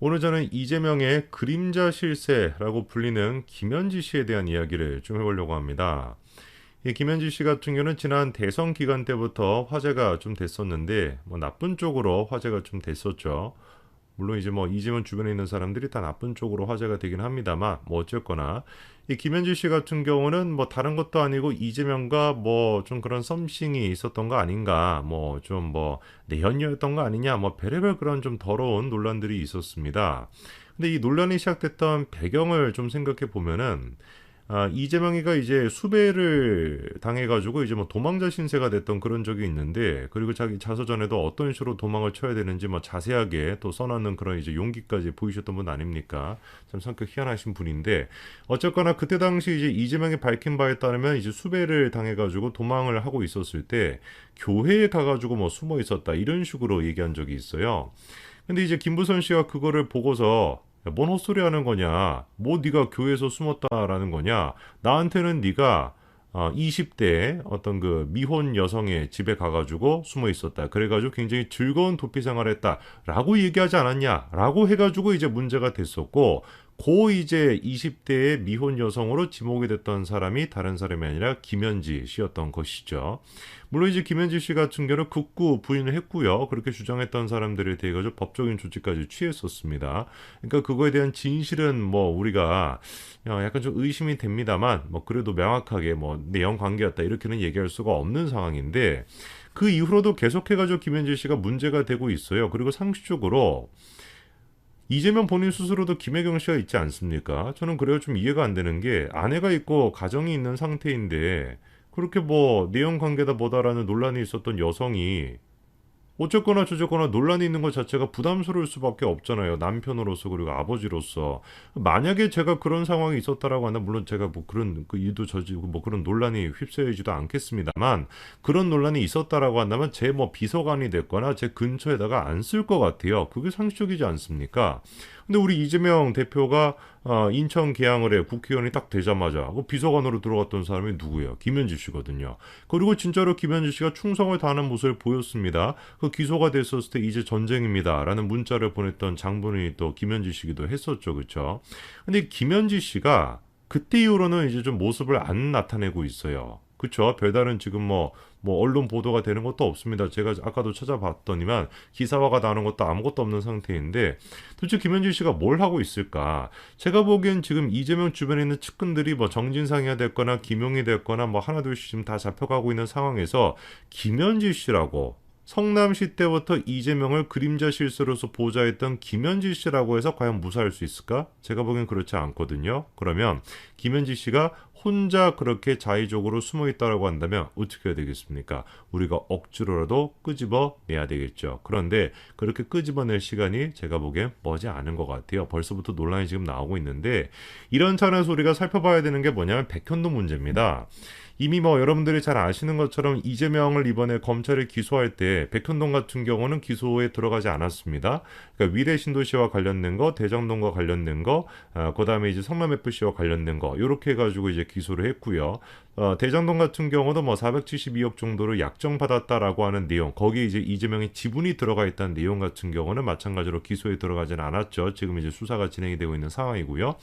오늘 저는 이재명의 그림자 실세라고 불리는 김현지 씨에 대한 이야기를 좀 해보려고 합니다. 이 김현지 씨 같은 경우는 지난 대선 기간 때부터 화제가 좀 됐었는데 뭐 나쁜 쪽으로 화제가 좀 됐었죠. 물론 이제 뭐 이재명 주변에 있는 사람들이 다 나쁜 쪽으로 화제가 되긴 합니다만 뭐 어쨌거나 이 김현지 씨 같은 경우는 뭐 다른 것도 아니고 이재명과 뭐 좀 그런 썸씽이 있었던 거 아닌가 뭐 좀 뭐 내연녀였던 거 아니냐 뭐 별의별 그런 좀 더러운 논란들이 있었습니다. 근데 이 논란이 시작됐던 배경을 좀 생각해 보면은 이재명이가 이제 수배를 당해가지고 이제 뭐 도망자 신세가 됐던 그런 적이 있는데, 그리고 자기 자서전에도 어떤 식으로 도망을 쳐야 되는지 뭐 자세하게 또 써놨는 그런 이제 용기까지 보이셨던 분 아닙니까? 참 성격 희한하신 분인데, 어쨌거나 그때 당시 이제 이재명이 밝힌 바에 따르면 이제 수배를 당해가지고 도망을 하고 있었을 때 교회에 가가지고 뭐 숨어 있었다 이런 식으로 얘기한 적이 있어요. 근데 이제 김부선 씨가 그거를 보고서 야, 뭔 헛소리 하는 거냐? 뭐 네가 교회에서 숨었다라는 거냐? 나한테는 네가 20대 어떤 그 미혼 여성의 집에 가가지고 숨어 있었다. 그래가지고 굉장히 즐거운 도피 생활했다라고 얘기하지 않았냐라고 해가지고 이제 문제가 됐었고, 고 이제 20대의 미혼 여성으로 지목이 됐던 사람이 다른 사람이 아니라 김현지 씨였던 것이죠. 물론 이제 김현지 씨 같은 경우는 극구 부인을 했고요. 그렇게 주장했던 사람들에 대해 가지고 법적인 조치까지 취했었습니다. 그러니까 그거에 대한 진실은 뭐 우리가 약간 좀 의심이 됩니다만 뭐 그래도 명확하게 뭐 내연 관계였다 이렇게는 얘기할 수가 없는 상황인데, 그 이후로도 계속해가지고 김현지 씨가 문제가 되고 있어요. 그리고 상식적으로 이재명 본인 스스로도 김혜경 씨가 있지 않습니까? 저는 그래요, 좀 이해가 안 되는 게, 아내가 있고 가정이 있는 상태인데 그렇게 뭐 내연 관계다 뭐다라는 논란이 있었던 여성이 어쨌거나 저쨌거나 논란이 있는 것 자체가 부담스러울 수밖에 없잖아요. 남편으로서 그리고 아버지로서. 만약에 제가 그런 상황이 있었다라고 한다면, 물론 제가 뭐 그런 그 일도 저지르고 뭐 그런 논란이 휩싸이지도 않겠습니다만, 그런 논란이 있었다라고 한다면 제 뭐 비서관이 됐거나 제 근처에다가 안 쓸 것 같아요. 그게 상식적이지 않습니까? 근데 우리 이재명 대표가 인천 계양을 해 국회의원이 딱 되자마자 그 비서관으로 들어갔던 사람이 누구예요? 김현지 씨거든요. 그리고 진짜로 김현지 씨가 충성을 다하는 모습을 보였습니다. 그 기소가 됐었을 때 이제 전쟁입니다라는 문자를 보냈던 장본인이 또 김현지 씨기도 했었죠, 그렇죠? 근데 김현지 씨가 그때 이후로는 이제 좀 모습을 안 나타내고 있어요. 그쵸? 별다른 지금 뭐 언론 보도가 되는 것도 없습니다. 제가 아까도 찾아봤더니만 기사화가 나는 것도 아무것도 없는 상태인데, 도대체 김현지 씨가 뭘 하고 있을까? 제가 보기엔 지금 이재명 주변에 있는 측근들이 뭐 정진상이 됐거나 김용이 됐거나 뭐 하나둘씩 지금 다 잡혀가고 있는 상황에서 김현지 씨라고, 성남시 때부터 이재명을 그림자 실세로서 보좌했던 김현지 씨라고 해서 과연 무사할 수 있을까? 제가 보기엔 그렇지 않거든요. 그러면 김현지 씨가 혼자 그렇게 자의적으로 숨어 있다라고 한다면 어떻게 해야 되겠습니까? 우리가 억지로라도 끄집어 내야 되겠죠. 그런데 그렇게 끄집어낼 시간이 제가 보기엔 머지 않은 것 같아요. 벌써부터 논란이 지금 나오고 있는데, 이런 차원에서 우리가 살펴봐야 되는 게 뭐냐면 백현도 문제입니다. 이미 뭐 여러분들이 잘 아시는 것처럼 이재명을 이번에 검찰이 기소할 때 백현동 같은 경우는 기소에 들어가지 않았습니다. 그러니까 위례 신도시와 관련된 거, 대장동과 관련된 거, 그다음에 이제 성남 FC와 관련된 거, 요렇게 해가지고 이제 기소를 했고요. 대장동 같은 경우도 뭐 472억 정도를 약정받았다라고 하는 내용, 거기에 이제 이재명의 지분이 들어가 있다는 내용 같은 경우는 마찬가지로 기소에 들어가지는 않았죠. 지금 이제 수사가 진행이 되고 있는 상황이고요.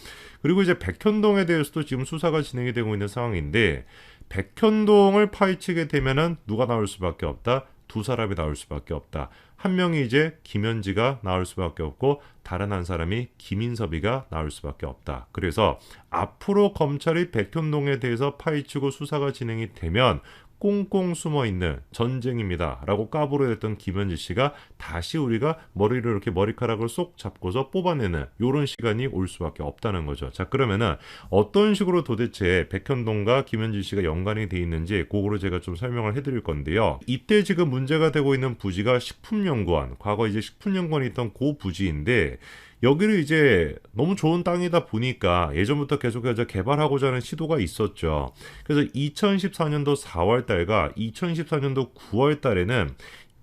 그리고 이제 백현동에 대해서도 지금 수사가 진행이 되고 있는 상황인데, 백현동을 파헤치게 되면은 누가 나올 수밖에 없다. 두 사람이 나올 수밖에 없다. 한 명이 이제 김현지가 나올 수밖에 없고, 다른 한 사람이 김인섭이가 나올 수밖에 없다. 그래서 앞으로 검찰이 백현동에 대해서 파헤치고 수사가 진행이 되면 꽁꽁 숨어있는 전쟁입니다 라고 까부려 했던 김현지 씨가 다시 우리가 머리를 이렇게 머리카락을 쏙 잡고서 뽑아내는 요런 시간이 올 수밖에 없다는 거죠. 자, 그러면은 어떤 식으로 도대체 백현동과 김현지 씨가 연관이 돼 있는지 그거로 제가 좀 설명을 해드릴 건데요. 이때 지금 문제가 되고 있는 부지가 식품연구원, 과거 이제 식품연구원이 있던 그 부지인데, 여기를 이제 너무 좋은 땅이다 보니까 예전부터 계속해서 개발하고자 하는 시도가 있었죠. 그래서 2014년도 4월 달과 2014년도 9월 달에는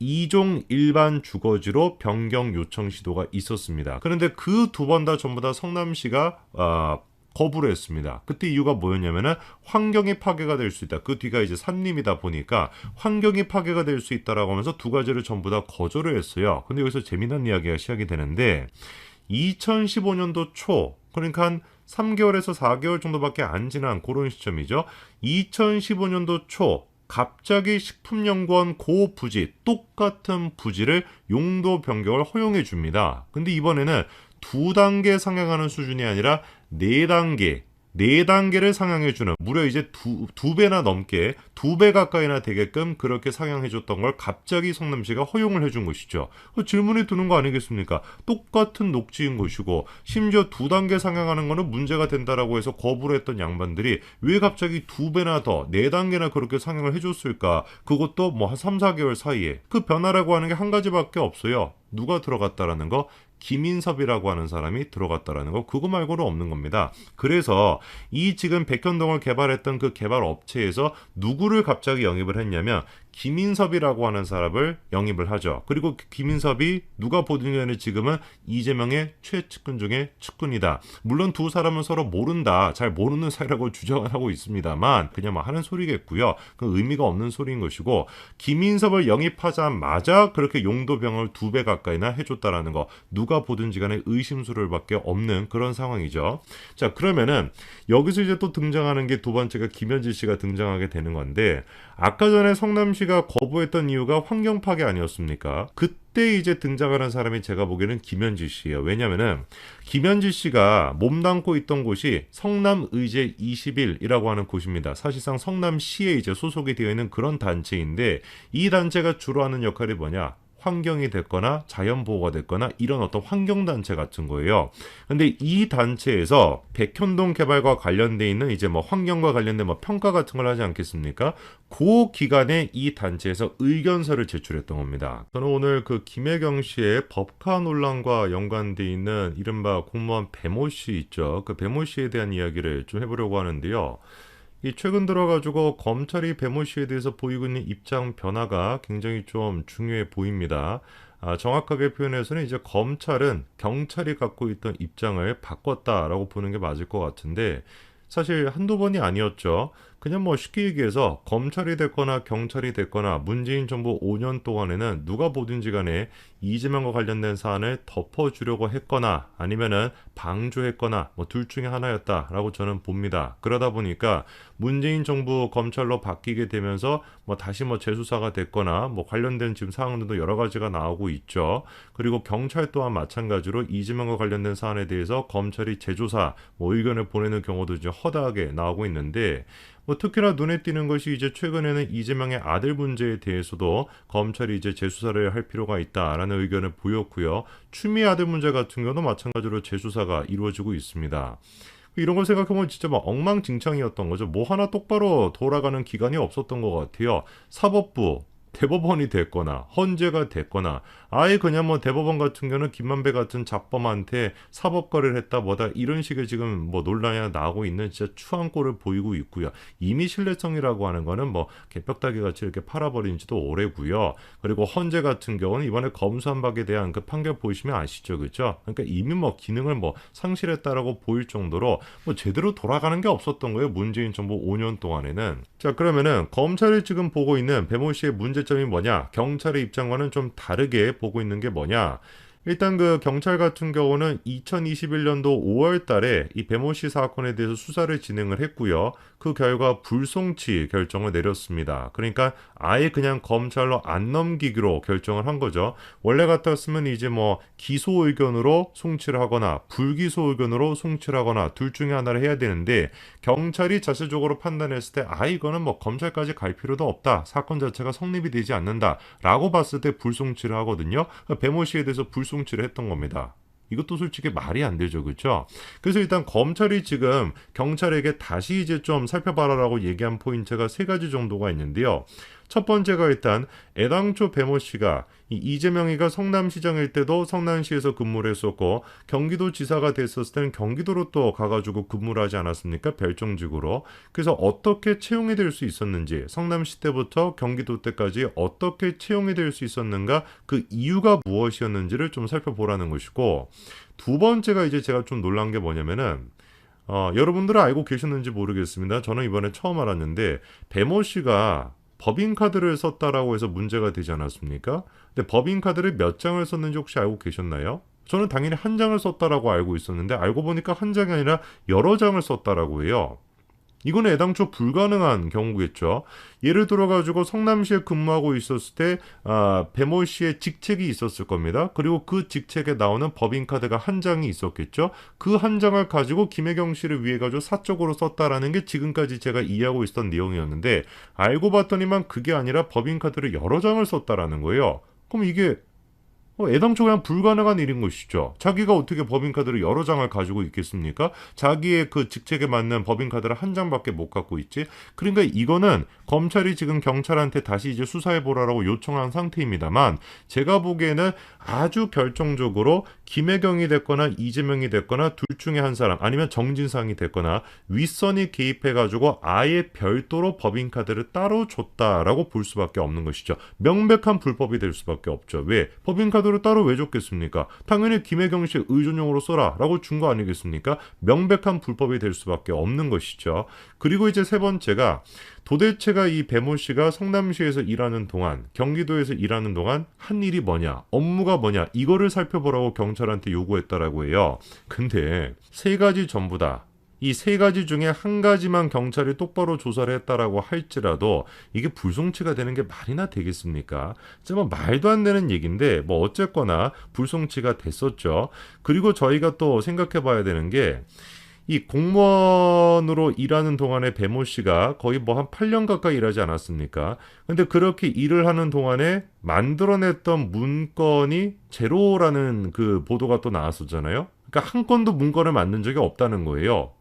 2종 일반 주거지로 변경 요청 시도가 있었습니다. 그런데 그 두 번 다 전부 다 성남시가 거부를 했습니다. 그때 이유가 뭐였냐면은 환경이 파괴가 될 수 있다. 그 뒤가 이제 산림이다 보니까 환경이 파괴가 될 수 있다라고 하면서 두 가지를 전부 다 거절을 했어요. 근데 여기서 재미난 이야기가 시작이 되는데, 2015년도 초, 그러니까 한 3개월에서 4개월 정도밖에 안 지난 그런 시점이죠. 2015년도 초 갑자기 식품연구원 고 부지, 똑같은 부지를 용도 변경을 허용해 줍니다. 근데 이번에는 2단계 상향하는 수준이 아니라 4단계를 상향해주는, 무려 이제 두 배나 넘게, 2배 가까이나 되게끔 그렇게 상향해줬던 걸 갑자기 성남시가 허용을 해준 것이죠. 질문이 드는 거 아니겠습니까? 똑같은 녹지인 것이고, 심지어 2단계 상향하는 거는 문제가 된다라고 해서 거부를 했던 양반들이 왜 갑자기 2배나 더, 4단계나 그렇게 상향을 해줬을까? 그것도 뭐 한 3, 4개월 사이에. 그 변화라고 하는 게 한 가지밖에 없어요. 누가 들어갔다라는 거? 김인섭이라고 하는 사람이 들어갔다라는 거, 그거 말고는 없는 겁니다. 그래서 이 지금 백현동을 개발했던 그 개발 업체에서 누구를 갑자기 영입을 했냐면 김인섭이라고 하는 사람을 영입을 하죠. 그리고 김인섭이 누가 보든 간에 지금은 이재명의 최측근 중에 측근이다. 물론 두 사람은 서로 모른다, 잘 모르는 사이라고 주장을 하고 있습니다만 그냥 뭐 하는 소리겠고요. 그 의미가 없는 소리인 것이고, 김인섭을 영입하자마자 그렇게 용도병을 2배 가까이나 해줬다라는 거, 누가 보든지 간에 의심스러울 밖에 없는 그런 상황이죠. 자, 그러면은 여기서 이제 또 등장하는 게 두 번째가 김현지 씨가 등장하게 되는 건데, 아까 전에 성남시가 거부했던 이유가 환경 파괴 아니었습니까? 그때 이제 등장하는 사람이 제가 보기에는 김현지 씨예요. 왜냐면은 김현지 씨가 몸담고 있던 곳이 성남의제 21이라고 하는 곳입니다. 사실상 성남시에 이제 소속이 되어 있는 그런 단체인데, 이 단체가 주로 하는 역할이 뭐냐? 환경이 됐거나 자연보호가 됐거나 이런 어떤 환경단체 같은 거예요. 근데 이 단체에서 백현동 개발과 관련돼 있는 이제 뭐 환경과 관련된 뭐 평가 같은 걸 하지 않겠습니까? 그 기간에 이 단체에서 의견서를 제출했던 겁니다. 저는 오늘 그 김혜경 씨의 법카 논란과 연관돼 있는 이른바 공무원 배모 씨 있죠. 그 배모 씨에 대한 이야기를 좀 해보려고 하는데요. 이 최근 들어가지고 검찰이 배모 씨에 대해서 보이고 있는 입장 변화가 굉장히 좀 중요해 보입니다. 정확하게 표현해서는 이제 검찰은 경찰이 갖고 있던 입장을 바꿨다라고 보는 게 맞을 것 같은데, 사실 한두 번이 아니었죠. 그냥 뭐 쉽게 얘기해서 검찰이 됐거나 경찰이 됐거나 문재인 정부 5년 동안에는 누가 보든지 간에 이재명과 관련된 사안을 덮어주려고 했거나 아니면은 방조했거나 뭐 둘 중에 하나였다라고 저는 봅니다. 그러다 보니까 문재인 정부 검찰로 바뀌게 되면서 뭐 다시 뭐 재수사가 됐거나 뭐 관련된 지금 사항들도 여러 가지가 나오고 있죠. 그리고 경찰 또한 마찬가지로 이재명과 관련된 사안에 대해서 검찰이 재조사 뭐 의견을 보내는 경우도 이제 허다하게 나오고 있는데, 뭐 특히나 눈에 띄는 것이 이제 최근에는 이재명의 아들 문제에 대해서도 검찰이 이제 재수사를 할 필요가 있다라는 의견을 보였고요. 추미애 아들 문제 같은 경우도 마찬가지로 재수사가 이루어지고 있습니다. 이런 걸 생각해보면 진짜 막 엉망진창이었던 거죠. 뭐 하나 똑바로 돌아가는 기간이 없었던 것 같아요. 사법부, 대법원이 됐거나 헌재가 됐거나, 아예 그냥 뭐 대법원 같은 경우는 김만배 같은 잡범한테 사법거래를 했다 뭐다 이런 식의 지금 뭐 논란이 나오고 있는 진짜 추한 꼴을 보이고 있고요. 이미 신뢰성이라고 하는 거는 뭐 개벽다귀 같이 이렇게 팔아버린 지도 오래고요. 그리고 헌재 같은 경우는 이번에 검수한 박에 대한 그 판결 보시면 아시죠, 그죠? 그러니까 이미 뭐 기능을 뭐 상실했다라고 보일 정도로 뭐 제대로 돌아가는 게 없었던 거예요, 문재인 정부 5년 동안에는. 자, 그러면은 검찰이 지금 보고 있는 배모 씨의 문제점이 뭐냐? 경찰의 입장과는 좀 다르게 보고 있는 게 뭐냐? 일단 그 경찰 같은 경우는 2021년도 5월 달에 이 배모 씨 사건에 대해서 수사를 진행을 했고요. 그 결과 불송치 결정을 내렸습니다. 그러니까 아예 그냥 검찰로 안 넘기기로 결정을 한 거죠. 원래 같았으면 이제 뭐 기소 의견으로 송치를 하거나 불기소 의견으로 송치를 하거나 둘 중에 하나를 해야 되는데, 경찰이 자체적으로 판단했을 때 이거는 뭐 검찰까지 갈 필요도 없다, 사건 자체가 성립이 되지 않는다 라고 봤을 때 불송치를 하거든요. 배모 씨에 대해서 불송치를 했던 겁니다. 이것도 솔직히 말이 안 되죠, 그렇죠? 그래서 일단 검찰이 지금 경찰에게 다시 이제 좀 살펴봐라라고 얘기한 포인트가 세 가지 정도가 있는데요. 첫 번째가 일단 애당초 배모 씨가 이재명이가 성남시장일 때도 성남시에서 근무를 했었고, 경기도지사가 됐었을 때는 경기도로 또 가가지고 근무를 하지 않았습니까? 별정직으로. 그래서 어떻게 채용이 될 수 있었는지, 성남시 때부터 경기도 때까지 어떻게 채용이 될 수 있었는가, 그 이유가 무엇이었는지를 좀 살펴보라는 것이고, 두 번째가 이제 제가 좀 놀란 게 뭐냐면은, 여러분들은 알고 계셨는지 모르겠습니다. 저는 이번에 처음 알았는데, 배모 씨가 법인카드를 썼다라고 해서 문제가 되지 않았습니까? 근데 법인카드를 몇 장을 썼는지 혹시 알고 계셨나요? 저는 당연히 한 장을 썼다라고 알고 있었는데 알고 보니까 한 장이 아니라 여러 장을 썼다라고 해요. 이거는 애당초 불가능한 경우겠죠. 예를 들어가지고 성남시에 근무하고 있었을 때 배모 씨의 직책이 있었을 겁니다. 그리고 그 직책에 나오는 법인카드가 한 장이 있었겠죠. 그 한 장을 가지고 김혜경 씨를 위해 가지고 사적으로 썼다라는 게 지금까지 제가 이해하고 있었던 내용이었는데 알고 봤더니만 그게 아니라 법인카드를 여러 장을 썼다라는 거예요. 그럼 이게 애당초 그냥 불가능한 일인 것이죠. 자기가 어떻게 법인카드를 여러 장을 가지고 있겠습니까? 자기의 그 직책에 맞는 법인카드를 한 장밖에 못 갖고 있지. 그러니까 이거는 검찰이 지금 경찰한테 다시 이제 수사해보라고 요청한 상태입니다만 제가 보기에는 아주 결정적으로 김혜경이 됐거나 이재명이 됐거나 둘 중에 한 사람 아니면 정진상이 됐거나 윗선이 개입해가지고 아예 별도로 법인카드를 따로 줬다라고 볼 수밖에 없는 것이죠. 명백한 불법이 될 수밖에 없죠. 왜? 법인카드를 따로 왜 줬겠습니까? 당연히 김혜경 씨 의존용으로 써라 라고 준 거 아니겠습니까? 명백한 불법이 될 수밖에 없는 것이죠. 그리고 이제 세 번째가 도대체가 이 배모 씨가 성남시에서 일하는 동안 경기도에서 일하는 동안 한 일이 뭐냐 업무가 뭐냐 이거를 살펴보라고 경찰한테 요구했다라고 해요. 근데 세 가지 전부 다 이 세 가지 중에 한 가지만 경찰이 똑바로 조사를 했다라고 할지라도 이게 불송치가 되는 게 말이나 되겠습니까? 뭐 말도 안 되는 얘기인데 뭐 어쨌거나 불송치가 됐었죠. 그리고 저희가 또 생각해 봐야 되는 게 이 공무원으로 일하는 동안에 배모 씨가 거의 뭐 한 8년 가까이 일하지 않았습니까? 근데 그렇게 일을 하는 동안에 만들어냈던 문건이 제로라는 그 보도가 또 나왔었잖아요. 그러니까 한 건도 문건을 만든 적이 없다는 거예요.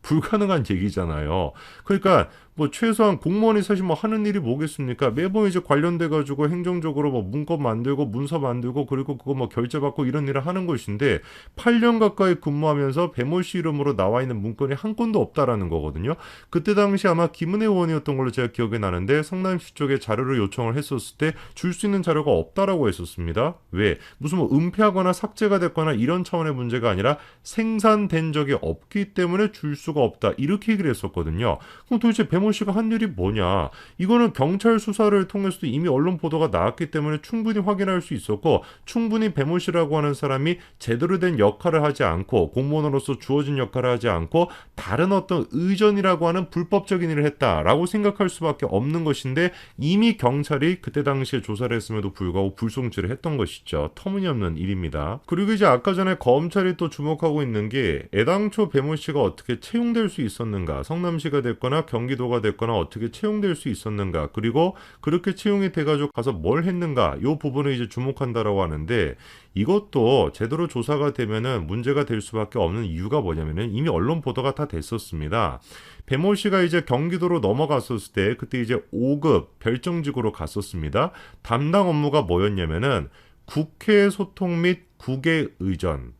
불가능한 얘기잖아요. 그러니까 뭐 최소한 공무원이 사실 뭐 하는 일이 뭐겠습니까? 매번 이제 관련돼 가지고 행정적으로 뭐 문건 만들고 문서 만들고 그리고 그거 뭐 결제받고 이런 일을 하는 것인데 8년 가까이 근무하면서 배모 씨 이름으로 나와 있는 문건이 한 건도 없다라는 거거든요. 그때 당시 아마 김은혜 의원이었던 걸로 제가 기억이 나는데 성남시 쪽에 자료를 요청을 했었을 때 줄 수 있는 자료가 없다라고 했었습니다. 왜? 무슨 뭐 은폐하거나 삭제가 됐거나 이런 차원의 문제가 아니라 생산된 적이 없기 때문에 줄 수가 없다. 이렇게 얘기를 했었거든요. 그럼 도대체 배모 씨가 한 일이 뭐냐? 이거는 경찰 수사를 통해서도 이미 언론 보도가 나왔기 때문에 충분히 확인할 수 있었고 충분히 배모 씨라고 하는 사람이 제대로 된 역할을 하지 않고 공무원으로서 주어진 역할을 하지 않고 다른 어떤 의전이라고 하는 불법적인 일을 했다라고 생각할 수밖에 없는 것인데 이미 경찰이 그때 당시에 조사를 했음에도 불구하고 불송치를 했던 것이죠. 터무니없는 일입니다. 그리고 이제 아까 전에 검찰이 또 주목하고 있는 게 애당초 배모 씨가 어떻게 채용될 수 있었는가, 성남시가 됐거나 경기도가 됐거나 어떻게 채용될 수 있었는가, 그리고 그렇게 채용이 돼가지고 가서 뭘 했는가, 이 부분을 이제 주목한다라고 하는데 이것도 제대로 조사가 되면은 문제가 될 수밖에 없는 이유가 뭐냐면은 이미 언론 보도가 다 됐었습니다. 배모 씨가 이제 경기도로 넘어갔었을 때 그때 이제 5급 별정직으로 갔었습니다. 담당 업무가 뭐였냐면은 국회 소통 및 국외 의전.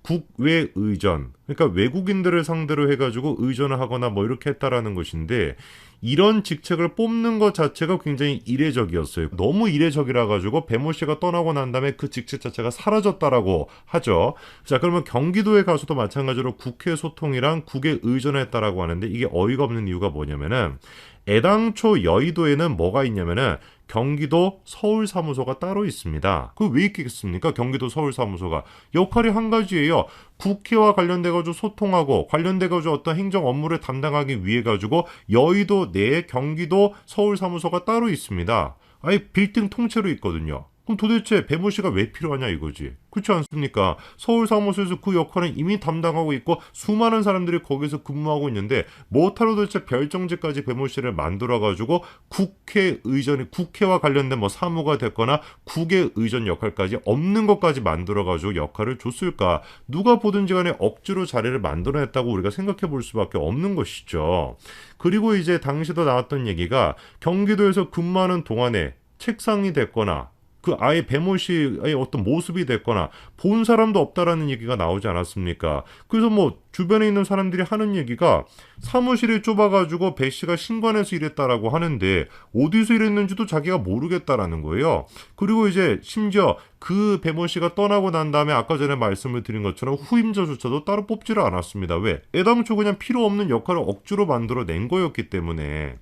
국외 의전, 그러니까 외국인들을 상대로 해가지고 의전을 하거나 뭐 이렇게 했다라는 것인데 이런 직책을 뽑는 것 자체가 굉장히 이례적이었어요. 너무 이례적이라 가지고 배모 씨가 떠나고 난 다음에 그 직책 자체가 사라졌다라고 하죠. 자, 그러면 경기도에 가서도 마찬가지로 국회 소통이랑 국외 의전을 했다라고 하는데 이게 어이가 없는 이유가 뭐냐면은 애당초 여의도에는 뭐가 있냐면은 경기도 서울사무소가 따로 있습니다. 그 왜 있겠습니까? 경기도 서울사무소가 역할이 한 가지예요. 국회와 관련돼가지고 소통하고 관련돼가지고 어떤 행정 업무를 담당하기 위해 가지고 여의도 내에 경기도 서울사무소가 따로 있습니다. 아예 빌딩 통째로 있거든요. 그럼 도대체 배모 씨가 왜 필요하냐 이거지. 그렇지 않습니까? 서울사무소에서 그 역할은 이미 담당하고 있고 수많은 사람들이 거기서 근무하고 있는데 뭐하러 도대체 별정직까지 배모 씨를 만들어가지고 국회의전이 국회와 관련된 뭐 사무가 됐거나 국외의전 역할까지 없는 것까지 만들어가지고 역할을 줬을까? 누가 보든지 간에 억지로 자리를 만들어냈다고 우리가 생각해 볼 수밖에 없는 것이죠. 그리고 이제 당시도 나왔던 얘기가 경기도에서 근무하는 동안에 책상이 됐거나 그 아예 배모 씨의 어떤 모습이 됐거나 본 사람도 없다라는 얘기가 나오지 않았습니까? 그래서 뭐 주변에 있는 사람들이 하는 얘기가 사무실이 좁아가지고 배 씨가 신관에서 일했다라고 하는데 어디서 일했는지도 자기가 모르겠다라는 거예요. 그리고 이제 심지어 그 배모 씨가 떠나고 난 다음에 아까 전에 말씀을 드린 것처럼 후임자조차도 따로 뽑지를 않았습니다. 왜? 애당초 그냥 필요 없는 역할을 억지로 만들어낸 거였기 때문에.